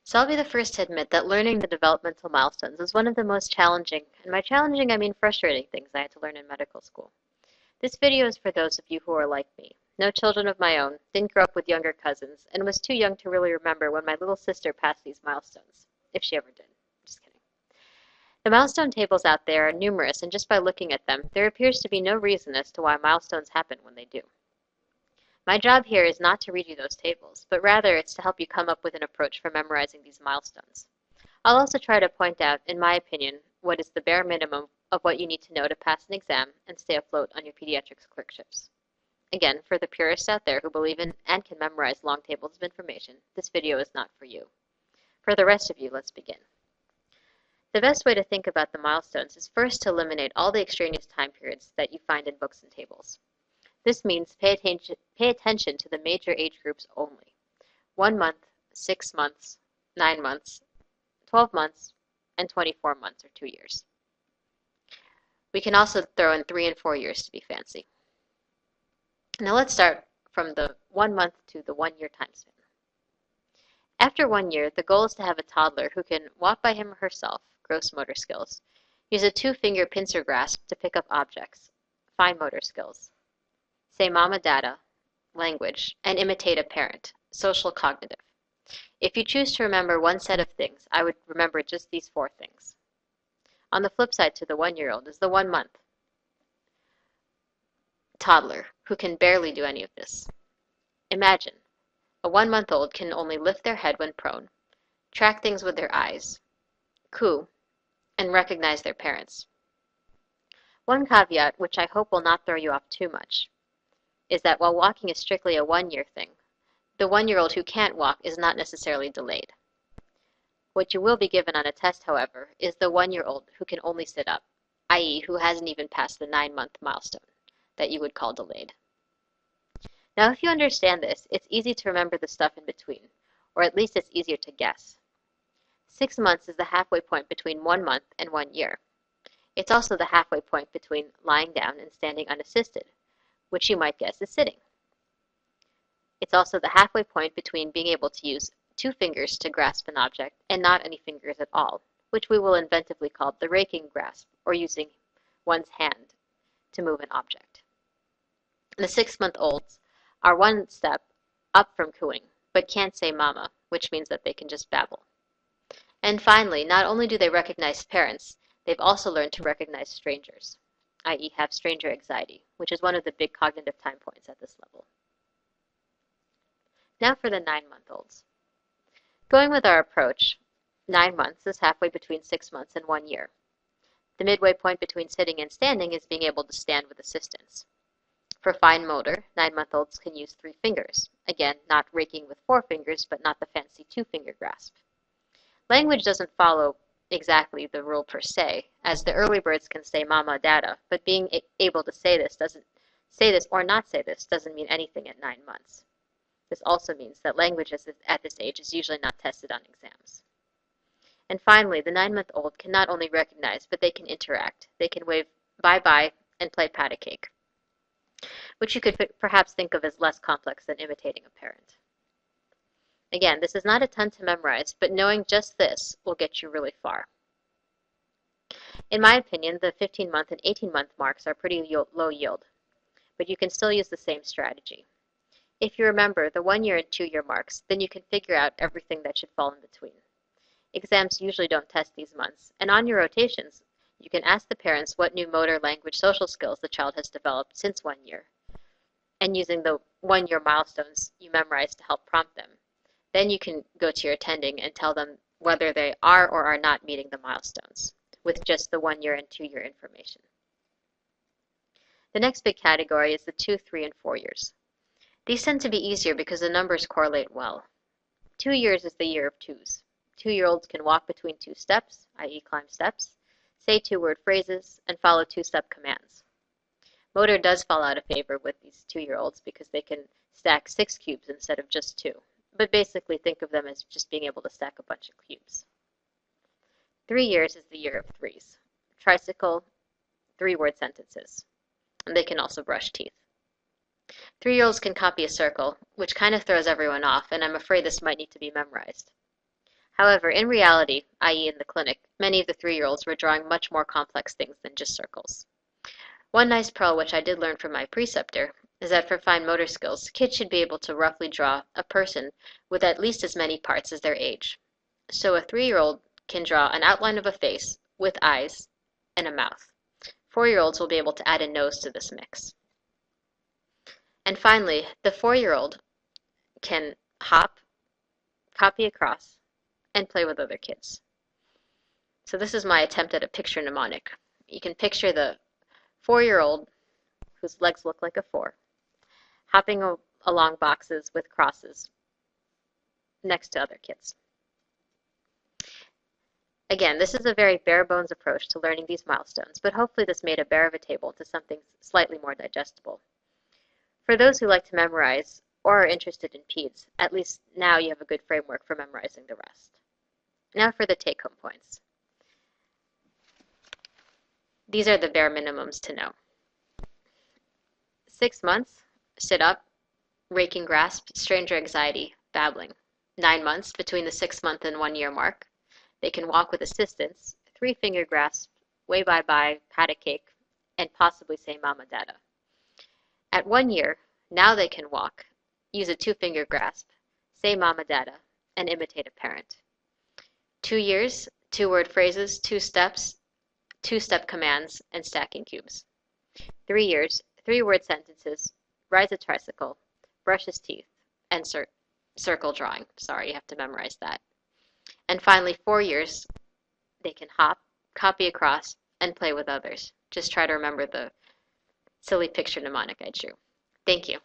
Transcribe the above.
So I'll be the first to admit that learning the developmental milestones is one of the most challenging, and by challenging I mean frustrating things I had to learn in medical school. This video is for those of you who are like me. No children of my own, didn't grow up with younger cousins, and was too young to really remember when my little sister passed these milestones. If she ever did. Just kidding. The milestone tables out there are numerous, and just by looking at them, there appears to be no reason as to why milestones happen when they do. My job here is not to read you those tables, but rather it's to help you come up with an approach for memorizing these milestones. I'll also try to point out, in my opinion, what is the bare minimum of what you need to know to pass an exam and stay afloat on your pediatrics clerkships. Again, for the purists out there who believe in and can memorize long tables of information, this video is not for you. For the rest of you, let's begin. The best way to think about the milestones is first to eliminate all the extraneous time periods that you find in books and tables. This means pay attention to the major age groups only. 1 month, 6 months, 9 months, 12 months, and 24 months or 2 years. We can also throw in 3 and 4 years to be fancy. Now let's start from the 1 month to the 1 year time span. After 1 year, the goal is to have a toddler who can walk by him or herself, gross motor skills, use a 2-finger pincer grasp to pick up objects, fine motor skills, say mama dada, language, and imitate a parent, social cognitive. If you choose to remember one set of things, I would remember just these 4 things. On the flip side to the 1-year-old is the 1 month toddler who can barely do any of this. Imagine, a 1-month-old can only lift their head when prone, track things with their eyes, coo, and recognize their parents. One caveat, which I hope will not throw you off too much, is that while walking is strictly a 1-year thing, the 1-year-old who can't walk is not necessarily delayed. What you will be given on a test, however, is the 1-year-old who can only sit up, i.e. who hasn't even passed the 9-month milestone that you would call delayed. Now if you understand this, it's easy to remember the stuff in between, or at least it's easier to guess. 6 months is the halfway point between 1 month and 1 year. It's also the halfway point between lying down and standing unassisted, which you might guess is sitting. It's also the halfway point between being able to use 2 fingers to grasp an object and not any fingers at all, which we will inventively call the raking grasp, or using one's hand to move an object. The 6-month-olds are 1 step up from cooing, but can't say mama, which means that they can just babble. And finally, not only do they recognize parents, they've also learned to recognize strangers, i.e. have stranger anxiety, which is one of the big cognitive time points at this level. Now for the 9-month-olds. Going with our approach, 9 months is halfway between 6 months and 1 year. The midway point between sitting and standing is being able to stand with assistance. For fine motor, 9-month-olds can use 3 fingers. Again, not raking with 4 fingers, but not the fancy 2-finger grasp. Language doesn't follow exactly the rule per se, as the early birds can say mama, dada, but being able to say this or not say this doesn't mean anything at 9 months. This also means that language at this age is usually not tested on exams. And finally, the 9-month-old can not only recognize, but they can interact. They can wave bye-bye and play pat a cake, which you could perhaps think of as less complex than imitating a parent. Again, this is not a ton to memorize, but knowing just this will get you really far. In my opinion, the 15-month and 18-month marks are pretty low yield, but you can still use the same strategy. If you remember the 1-year and 2-year marks, then you can figure out everything that should fall in between. Exams usually don't test these months, and on your rotations, you can ask the parents what new motor, language, social skills the child has developed since 1 year, and using the 1-year milestones you memorized to help prompt them. Then you can go to your attending and tell them whether they are or are not meeting the milestones, with just the 1-year and 2-year information. The next big category is the 2, 3, and 4 years. These tend to be easier because the numbers correlate well. 2 years is the year of 2s. 2-year-olds can walk between 2 steps, i.e. climb steps, say 2-word phrases, and follow 2-step commands. Motor does fall out of favor with these 2-year-olds because they can stack 6 cubes instead of just 2, but basically think of them as just being able to stack a bunch of cubes. 3 years is the year of 3s. Tricycle, 3-word sentences, and they can also brush teeth. 3-year-olds can copy a circle, which kind of throws everyone off, and I'm afraid this might need to be memorized. However, in reality, i.e. in the clinic, many of the 3-year-olds were drawing much more complex things than just circles. One nice pearl which I did learn from my preceptor is that for fine motor skills, kids should be able to roughly draw a person with at least as many parts as their age. So a 3-year-old can draw an outline of a face with eyes and a mouth. 4-year-olds will be able to add a nose to this mix. And finally, the 4-year-old can hop, copy across, and play with other kids. So this is my attempt at a picture mnemonic. You can picture the 4-year-old, whose legs look like a 4, hopping along boxes with crosses next to other kids. Again, this is a very bare bones approach to learning these milestones, but hopefully this made a bear of a table into something slightly more digestible. For those who like to memorize or are interested in PEDS, at least now you have a good framework for memorizing the rest. Now for the take-home points. These are the bare minimums to know. 6 months, sit up, raking grasp, stranger anxiety, babbling. 9 months, between the 6-month and 1-year mark, they can walk with assistance, 3-finger grasp, way bye-bye, pat a cake, and possibly say mama dada. At 1 year, now they can walk, use a 2-finger grasp, say mama dada, and imitate a parent. 2 years, 2-word phrases, 2 steps, 2-step commands, and stacking cubes. 3 years, 3-word sentences, rides a tricycle, brush his teeth, and circle drawing. Sorry, you have to memorize that. And finally, 4 years, they can hop, copy across, and play with others. Just try to remember the silly picture mnemonic I drew. Thank you.